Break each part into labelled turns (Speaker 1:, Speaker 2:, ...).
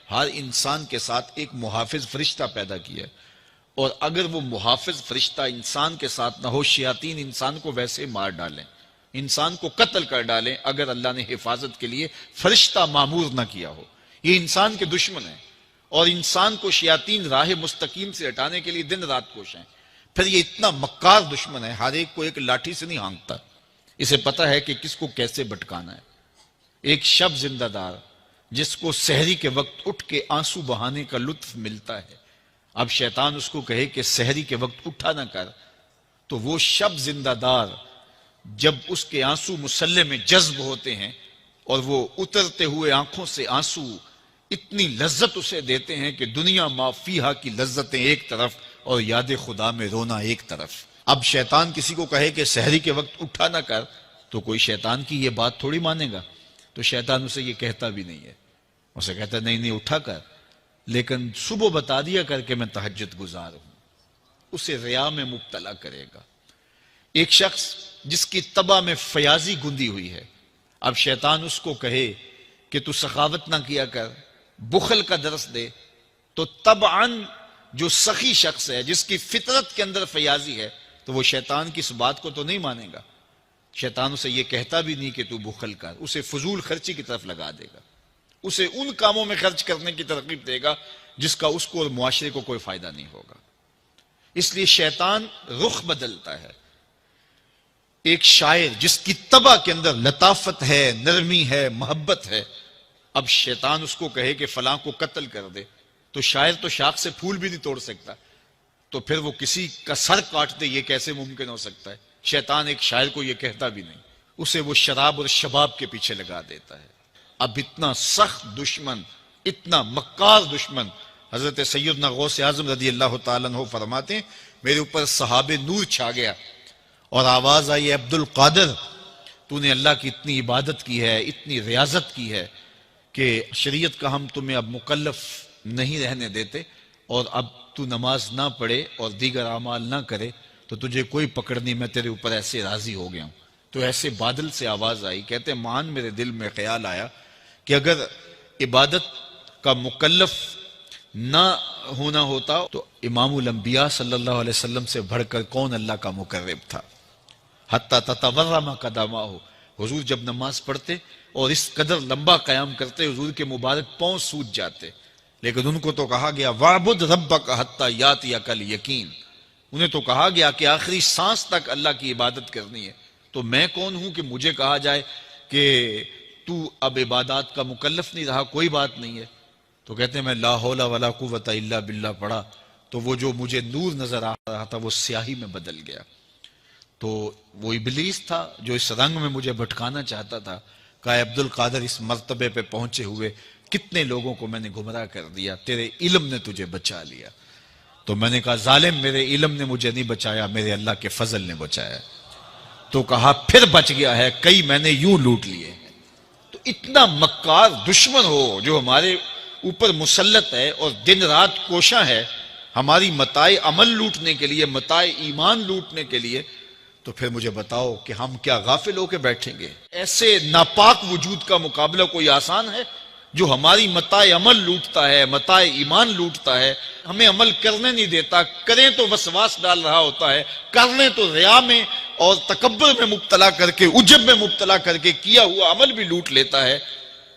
Speaker 1: ہر انسان کے ساتھ ایک محافظ فرشتہ پیدا کیا ہے، اور اگر وہ محافظ فرشتہ انسان کے ساتھ نہ ہو، شیاطین انسان کو ویسے مار ڈالیں، انسان کو قتل کر ڈالیں، اگر اللہ نے حفاظت کے لیے فرشتہ معمور نہ کیا ہو۔ یہ انسان کے دشمن ہیں، اور انسان کو شیاطین راہ مستقیم سے ہٹانے کے لیے دن رات کوشاں ہیں۔ پھر یہ اتنا مکار دشمن ہے، ہر ایک کو ایک لاٹھی سے نہیں ہانکتا، اسے پتہ ہے کہ کس کو کیسے بھٹکانا ہے۔ ایک شب زندہ دار جس کو سحری کے وقت اٹھ کے آنسو بہانے کا لطف ملتا ہے، اب شیطان اس کو کہے کہ سحری کے وقت اٹھا نہ کر، تو وہ شب زندہ دار جب اس کے آنسو مصلے میں جذب ہوتے ہیں اور وہ اترتے ہوئے آنکھوں سے آنسو اتنی لذت اسے دیتے ہیں کہ دنیا ما فیہا کی لذتیں ایک طرف اور یاد خدا میں رونا ایک طرف۔ اب شیطان کسی کو کہے کہ سحری کے وقت اٹھا نہ کر، تو کوئی شیطان کی یہ بات تھوڑی مانے گا، تو شیطان اسے یہ کہتا بھی نہیں ہے، اسے کہتا نہیں اٹھا کر، لیکن صبح بتا دیا کر کے میں تہجد گزار ہوں، اسے ریا میں مبتلا کرے گا۔ ایک شخص جس کی طبع میں فیاضی گندی ہوئی ہے، اب شیطان اس کو کہے کہ تو سخاوت نہ کیا کر، بخل کا درس دے، تو طبعاً جو سخی شخص ہے، جس کی فطرت کے اندر فیاضی ہے، تو وہ شیطان کی اس بات کو تو نہیں مانے گا۔ شیطان اسے یہ کہتا بھی نہیں کہ تو بخل کر، اسے فضول خرچی کی طرف لگا دے گا، اسے ان کاموں میں خرچ کرنے کی ترغیب دے گا جس کا اس کو اور معاشرے کو کوئی فائدہ نہیں ہوگا۔ اس لیے شیطان رخ بدلتا ہے۔ ایک شاعر جس کی طبع کے اندر لطافت ہے، نرمی ہے، محبت ہے، اب شیطان اس کو کہے کہ فلاں کو قتل کر دے، تو شاعر تو شاخ سے پھول بھی نہیں توڑ سکتا، تو پھر وہ کسی کا سر کاٹ دے، یہ کیسے ممکن ہو سکتا ہے؟ شیطان ایک شاعر کو یہ کہتا بھی نہیں، اسے وہ شراب اور شباب کے پیچھے لگا دیتا ہے۔ اب اتنا سخت دشمن، اتنا مکار دشمن، حضرت سیدنا غوث اعظم رضی اللہ تعالیٰ عنہ فرماتے ہیں میرے اوپر صحاب نور چھا گیا اور آواز آئی، عبد القادر تو نے اللہ کی اتنی عبادت کی ہے، اتنی ریاضت کی ہے کہ شریعت کا ہم تمہیں اب مکلف نہیں رہنے دیتے، اور اب تو نماز نہ پڑھے اور دیگر اعمال نہ کرے تو تجھے کوئی پکڑ نہیں، میں تیرے اوپر ایسے راضی ہو گیا ہوں۔ تو ایسے بادل سے آواز آئی، کہتے ہیں مان میرے دل میں خیال آیا کہ اگر عبادت کا مکلف نہ ہونا ہوتا تو امام الانبیاء صلی اللہ علیہ وسلم سے بڑھ کر کون اللہ کا مقرب تھا۔ حتی تتورم قدماہ، حضور جب نماز پڑھتے اور اس قدر لمبا قیام کرتے حضور کے مبارک پاؤں سوج جاتے، لیکن ان کو تو کہا گیا وَعْبُدْ رَبَّكَ حَتَّى يَأْتِيَكَ الْيَقِينُ، انہیں تو کہا گیا کہ آخری سانس تک اللہ کی عبادت کرنی ہے، تو میں کون ہوں کہ مجھے کہا جائے کہ تو اب عبادات کا مکلف نہیں رہا، کوئی بات نہیں ہے۔ تو کہتے ہیں میں لا حول ولا قوت الا باللہ پڑھا تو وہ جو مجھے نور نظر آ رہا تھا وہ سیاہی میں بدل گیا۔ تو وہ ابلیس تھا جو اس رنگ میں مجھے بھٹکانا چاہتا تھا، کہا عبد القادر اس مرتبے پہ پہنچے ہوئے کتنے لوگوں کو میں نے گمراہ کر دیا، تیرے علم نے تجھے بچا لیا۔ تو میں نے کہا ظالم میرے علم نے مجھے نہیں بچایا، میرے اللہ کے فضل نے بچایا۔ تو کہا پھر بچ گیا ہے، کئی میں نے یوں لوٹ لیے۔ تو اتنا مکار دشمن ہو جو ہمارے اوپر مسلط ہے اور دن رات کوشاں ہے ہماری متاع عمل لوٹنے کے لیے، متاع ایمان لوٹنے کے لیے، تو پھر مجھے بتاؤ کہ ہم کیا غافل ہو کے بیٹھیں گے؟ ایسے ناپاک وجود کا مقابلہ کوئی آسان ہے جو ہماری متاع عمل لوٹتا ہے، متاع ایمان لوٹتا ہے، ہمیں عمل کرنے نہیں دیتا، کریں تو وسواس ڈال رہا ہوتا ہے، کر لیں تو ریا میں اور تکبر میں مبتلا کر کے، عجب میں مبتلا کر کے کیا ہوا عمل بھی لوٹ لیتا ہے۔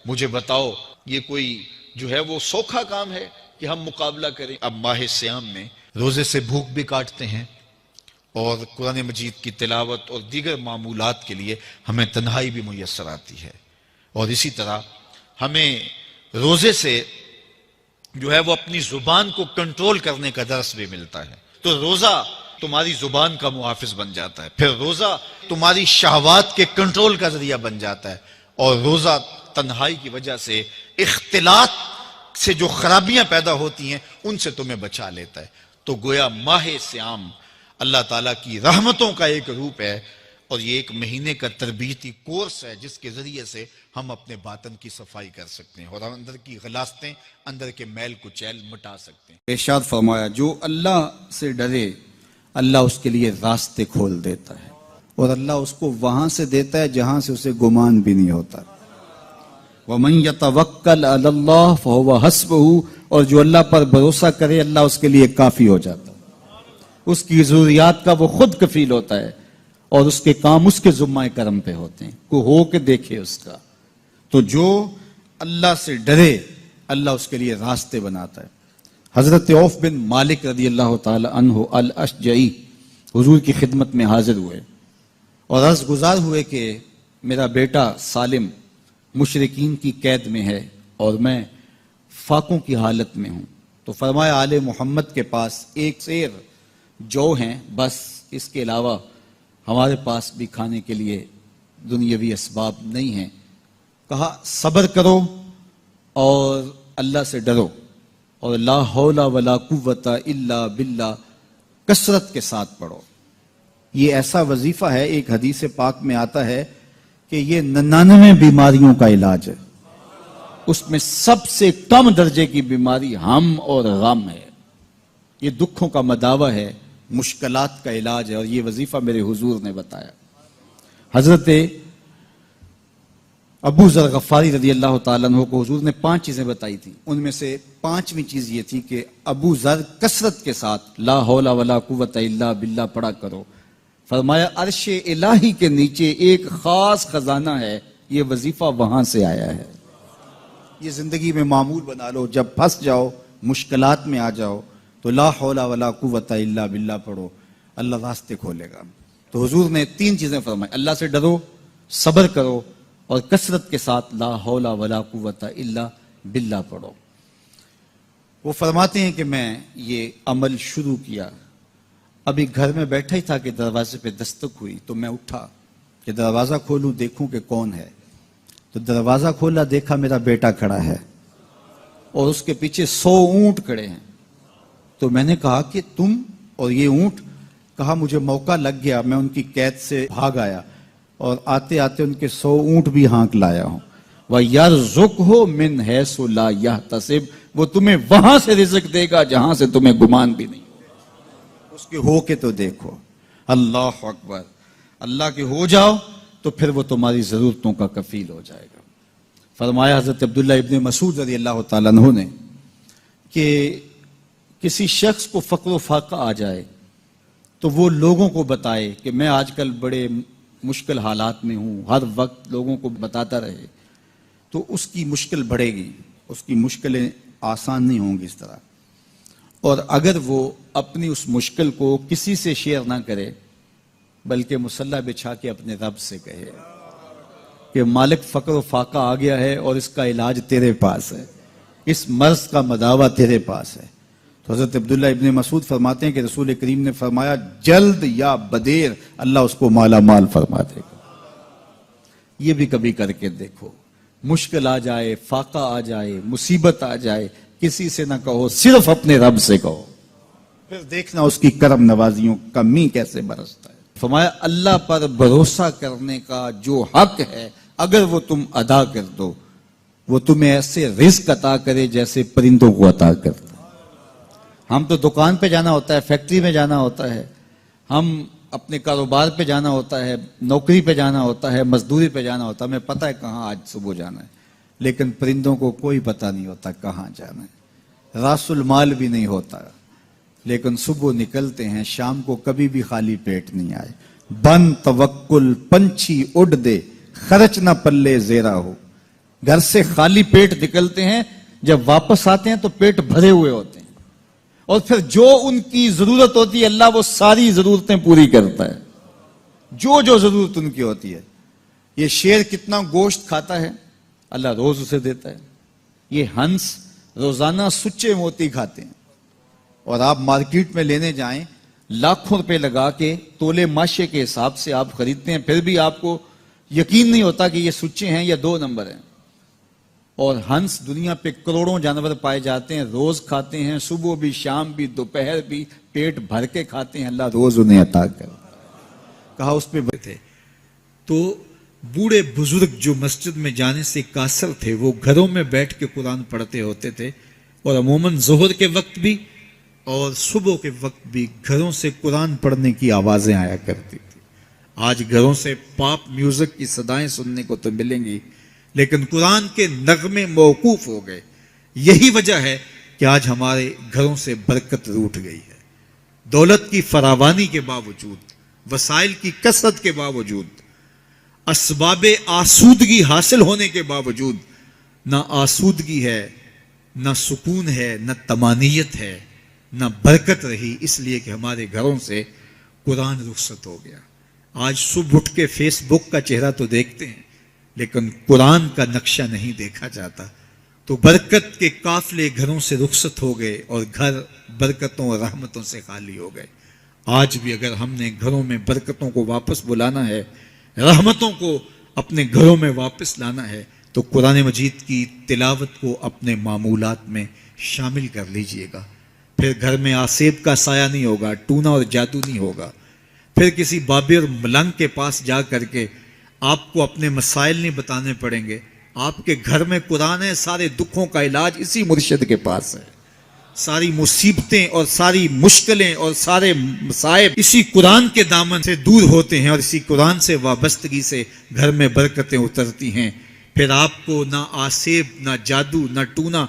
Speaker 1: مجھے بتاؤ یہ کوئی جو ہے وہ سوکھا کام ہے کہ ہم مقابلہ کریں؟ اب ماہ سیام میں روزے سے بھوک بھی کاٹتے ہیں اور قرآن مجید کی تلاوت اور دیگر معمولات کے لیے ہمیں تنہائی بھی میسر آتی ہے، اور اسی طرح ہمیں روزے سے جو ہے وہ اپنی زبان کو کنٹرول کرنے کا درس بھی ملتا ہے۔ تو روزہ تمہاری زبان کا محافظ بن جاتا ہے، پھر روزہ تمہاری شہوات کے کنٹرول کا ذریعہ بن جاتا ہے، اور روزہ تنہائی کی وجہ سے اختلاط سے جو خرابیاں پیدا ہوتی ہیں ان سے تمہیں بچا لیتا ہے۔ تو گویا ماہ سیام اللہ تعالیٰ کی رحمتوں کا ایک روپ ہے، اور یہ ایک مہینے کا تربیتی کورس ہے جس کے ذریعے سے ہم اپنے باطن کی صفائی کر سکتے ہیں اور اندر کی غلاستیں، اندر کے میل کچیل مٹا سکتے ہیں۔
Speaker 2: ارشاد فرمایا جو اللہ سے ڈرے اللہ اس کے لیے راستے کھول دیتا ہے، اور اللہ اس کو وہاں سے دیتا ہے جہاں سے اسے گمان بھی نہیں ہوتا۔ وَمَن يَتَوَكَّلْ عَلَى اللَّهِ فَهُوَ حَسْبُهُ، اور جو اللہ پر بھروسہ کرے اللہ اس کے لیے کافی ہو جاتا ہے، اس کی ضروریات کا وہ خود کفیل ہوتا ہے، اور اس کے کام اس کے ذمہ کرم پہ ہوتے ہیں، کو ہو کے دیکھے اس کا۔ تو جو اللہ سے ڈرے اللہ اس کے لیے راستے بناتا ہے۔ حضرت عوف بن مالک رضی اللہ تعالی عنہ الاشجعی حضور کی خدمت میں حاضر ہوئے اور عرض گزار ہوئے کہ میرا بیٹا سالم مشرکین کی قید میں ہے اور میں فاقوں کی حالت میں ہوں، تو فرمایا آل محمد کے پاس ایک سیر جو ہیں، بس اس کے علاوہ ہمارے پاس بھی کھانے کے لیے دنیاوی اسباب نہیں ہیں۔ کہا صبر کرو اور اللہ سے ڈرو، اور لا حول ولا قوت الا باللہ کثرت کے ساتھ پڑھو۔ یہ ایسا وظیفہ ہے، ایک حدیث پاک میں آتا ہے کہ یہ 99 بیماریوں کا علاج ہے، اس میں سب سے کم درجے کی بیماری ہم اور غم ہے، یہ دکھوں کا مداوع ہے، مشکلات کا علاج ہے، اور یہ وظیفہ میرے حضور نے بتایا۔ حضرت ابو ذر غفاری رضی اللہ تعالیٰ عنہ کو حضور نے 5 چیزیں بتائی تھیں، ان میں سے 5ویں چیز یہ تھی کہ ابو ذر کثرت کے ساتھ لا حول ولا قوت الا باللہ پڑھا کرو۔ فرمایا عرش الہی کے نیچے ایک خاص خزانہ ہے، یہ وظیفہ وہاں سے آیا ہے، یہ زندگی میں معمول بنا لو، جب پھنس جاؤ مشکلات میں آ جاؤ تو لا حول ولا قوت الا باللہ پڑھو، اللہ راستے کھولے گا۔ تو حضور نے 3 چیزیں فرمائی، اللہ سے ڈرو، صبر کرو، اور کثرت کے ساتھ لا حول ولا قوت الا باللہ پڑھو۔ وہ فرماتے ہیں کہ میں یہ عمل شروع کیا، ابھی گھر میں بیٹھا ہی تھا کہ دروازے پہ دستک ہوئی، تو میں اٹھا کہ دروازہ کھولوں دیکھوں کہ کون ہے، تو دروازہ کھولا، دیکھا میرا بیٹا کھڑا ہے اور اس کے پیچھے 100 اونٹ کھڑے ہیں۔ تو میں نے کہا کہ تم اور یہ اونٹ؟ کہا مجھے موقع لگ گیا، میں ان کی قید سے بھاگ آیا اور آتے آتے ان کے 100 اونٹ بھی ہانک لایا ہوں۔ وَيَرْزُقْهُ مِنْ حَيْثُ لَا يَحْتَسِبُ، وہ تمہیں وہاں سے رزق دے گا جہاں سے تمہیں گمان بھی نہیں، اس کے ہو کے تو دیکھو۔ اللہ اکبر، اللہ کے ہو جاؤ تو پھر وہ تمہاری ضرورتوں کا کفیل ہو جائے گا۔ فرمایا حضرت عبداللہ ابن مسعود رضی اللہ تعالیٰ عنہ نے کہ کسی شخص کو فقر و فاقہ آ جائے تو وہ لوگوں کو بتائے کہ میں آج کل بڑے مشکل حالات میں ہوں، ہر وقت لوگوں کو بتاتا رہے تو اس کی مشکل بڑھے گی، اس کی مشکلیں آسان نہیں ہوں گی اس طرح۔ اور اگر وہ اپنی اس مشکل کو کسی سے شیئر نہ کرے بلکہ مصلی بچھا کے اپنے رب سے کہے کہ مالک فقر و فاقہ آ گیا ہے اور اس کا علاج تیرے پاس ہے، اس مرض کا مداوع تیرے پاس ہے۔ تو حضرت عبداللہ ابن مسعود فرماتے ہیں کہ رسول کریم نے فرمایا جلد یا بدیر اللہ اس کو مالا مال فرما دے گا۔ یہ بھی کبھی کر کے دیکھو، مشکل آ جائے، فاقہ آ جائے، مصیبت آ جائے، کسی سے نہ کہو، صرف اپنے رب سے کہو، پھر دیکھنا اس کی کرم نوازیوں کا می کیسے برستا ہے۔ فرمایا اللہ پر بھروسہ کرنے کا جو حق ہے اگر وہ تم ادا کر دو، وہ تمہیں ایسے رزق عطا کرے جیسے پرندوں کو عطا کرتا ہے۔ ہم تو دکان پہ جانا ہوتا ہے، فیکٹری میں جانا ہوتا ہے، ہم اپنے کاروبار پہ جانا ہوتا ہے، نوکری پہ جانا ہوتا ہے، مزدوری پہ جانا ہوتا ہے، ہمیں پتہ ہے کہاں آج صبح جانا ہے، لیکن پرندوں کو کوئی پتہ نہیں ہوتا کہاں جانا ہے، راس المال بھی نہیں ہوتا، لیکن صبح نکلتے ہیں، شام کو کبھی بھی خالی پیٹ نہیں آئے۔ بن توکل پنچھی اڑ دے، خرچ نہ پلے زیرا ہو۔ گھر سے خالی پیٹ نکلتے ہیں، جب واپس آتے ہیں تو پیٹ بھرے ہوئے ہوتے ہیں، اور پھر جو ان کی ضرورت ہوتی ہے اللہ وہ ساری ضرورتیں پوری کرتا ہے، جو جو ضرورت ان کی ہوتی ہے۔ یہ شیر کتنا گوشت کھاتا ہے اللہ روز اسے دیتا ہے، یہ ہنس روزانہ سچے موتی کھاتے ہیں، اور آپ مارکیٹ میں لینے جائیں لاکھوں روپے لگا کے تولے ماشے کے حساب سے آپ خریدتے ہیں، پھر بھی آپ کو یقین نہیں ہوتا کہ یہ سچے ہیں یا 2 نمبر ہیں۔ اور ہنس دنیا پہ کروڑوں جانور پائے جاتے ہیں، روز کھاتے ہیں، صبح بھی، شام بھی، دوپہر بھی، پیٹ بھر کے کھاتے ہیں، اللہ روز انہیں عطا کرتا ہے۔ کہا اس پہ تھے تو بوڑھے بزرگ جو مسجد میں جانے سے قاصر تھے وہ گھروں میں بیٹھ کے قرآن پڑھتے ہوتے تھے، اور عموماً ظہر کے وقت بھی اور صبح کے وقت بھی گھروں سے قرآن پڑھنے کی آوازیں آیا کرتی تھی۔ آج گھروں سے پاپ میوزک کی صدائیں سننے کو تو ملیں گی،
Speaker 3: لیکن قرآن کے نغمے موقوف ہو گئے. یہی وجہ ہے کہ آج ہمارے گھروں سے برکت روٹ گئی ہے. دولت کی فراوانی کے باوجود، وسائل کی کثرت کے باوجود، اسباب آسودگی حاصل ہونے کے باوجود نہ آسودگی ہے، نہ سکون ہے، نہ طمانیت ہے، نہ برکت رہی، اس لیے کہ ہمارے گھروں سے قرآن رخصت ہو گیا. آج صبح اٹھ کے فیس بک کا چہرہ تو دیکھتے ہیں لیکن قرآن کا نقشہ نہیں دیکھا جاتا. تو برکت کے قافلے گھروں سے رخصت ہو گئے اور گھر برکتوں اور رحمتوں سے خالی ہو گئے. آج بھی اگر ہم نے گھروں میں برکتوں کو واپس بلانا ہے، رحمتوں کو اپنے گھروں میں واپس لانا ہے، تو قرآن مجید کی تلاوت کو اپنے معمولات میں شامل کر لیجئے گا. پھر گھر میں آسیب کا سایہ نہیں ہوگا، ٹونا اور جادو نہیں ہوگا. پھر کسی بابے اور ملنگ کے پاس جا کر کے آپ کو اپنے مسائل نہیں بتانے پڑیں گے. آپ کے گھر میں قرآن ہے، سارے دکھوں کا علاج اسی مرشد کے پاس ہے. ساری مصیبتیں اور ساری مشکلیں اور سارے مصائب اسی قرآن کے دامن سے دور ہوتے ہیں اور اسی قرآن سے وابستگی سے گھر میں برکتیں اترتی ہیں. پھر آپ کو نہ آسیب، نہ جادو، نہ ٹونا،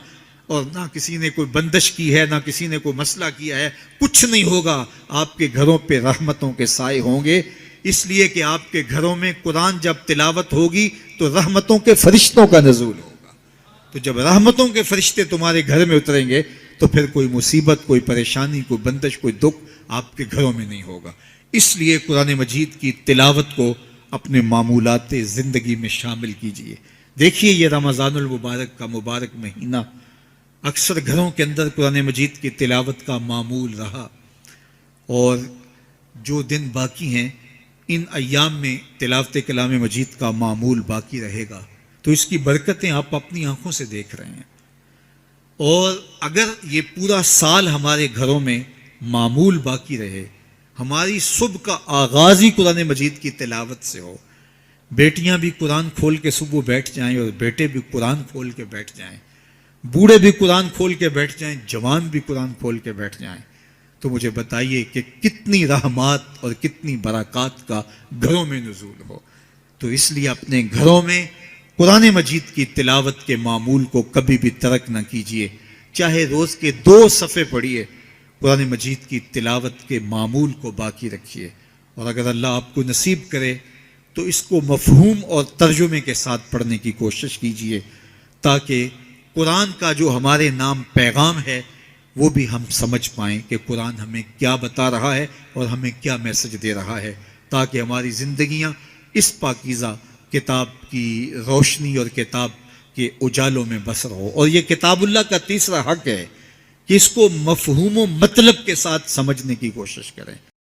Speaker 3: اور نہ کسی نے کوئی بندش کی ہے، نہ کسی نے کوئی مسئلہ کیا ہے، کچھ نہیں ہوگا. آپ کے گھروں پہ رحمتوں کے سائے ہوں گے، اس لیے کہ آپ کے گھروں میں قرآن جب تلاوت ہوگی تو رحمتوں کے فرشتوں کا نزول ہوگا. تو جب رحمتوں کے فرشتے تمہارے گھر میں اتریں گے تو پھر کوئی مصیبت، کوئی پریشانی، کوئی بندش، کوئی دکھ آپ کے گھروں میں نہیں ہوگا. اس لیے قرآن مجید کی تلاوت کو اپنے معمولات زندگی میں شامل کیجئے. دیکھیے یہ رمضان المبارک کا مبارک مہینہ اکثر گھروں کے اندر قرآن مجید کی تلاوت کا معمول رہا، اور جو دن باقی ہیں ان ایام میں تلاوت کلام مجید کا معمول باقی رہے گا. تو اس کی برکتیں آپ اپنی آنکھوں سے دیکھ رہے ہیں. اور اگر یہ پورا سال ہمارے گھروں میں معمول باقی رہے، ہماری صبح کا آغاز ہی قرآن مجید کی تلاوت سے ہو، بیٹیاں بھی قرآن کھول کے صبح بیٹھ جائیں اور بیٹے بھی قرآن کھول کے بیٹھ جائیں، بوڑھے بھی قرآن کھول کے بیٹھ جائیں، جوان بھی قرآن کھول کے بیٹھ جائیں، تو مجھے بتائیے کہ کتنی رحمات اور کتنی برکات کا گھروں میں نزول ہو. تو اس لیے اپنے گھروں میں قرآن مجید کی تلاوت کے معمول کو کبھی بھی ترک نہ کیجیے. چاہے روز کے 2 صفحے پڑھیے، قرآن مجید کی تلاوت کے معمول کو باقی رکھیے. اور اگر اللہ آپ کو نصیب کرے تو اس کو مفہوم اور ترجمے کے ساتھ پڑھنے کی کوشش کیجیے، تاکہ قرآن کا جو ہمارے نام پیغام ہے وہ بھی ہم سمجھ پائیں کہ قرآن ہمیں کیا بتا رہا ہے اور ہمیں کیا میسج دے رہا ہے، تاکہ ہماری زندگیاں اس پاکیزہ کتاب کی روشنی اور کتاب کے اجالوں میں بسر ہو. اور یہ کتاب اللہ کا تیسرا حق ہے کہ اس کو مفہوم و مطلب کے ساتھ سمجھنے کی کوشش کریں.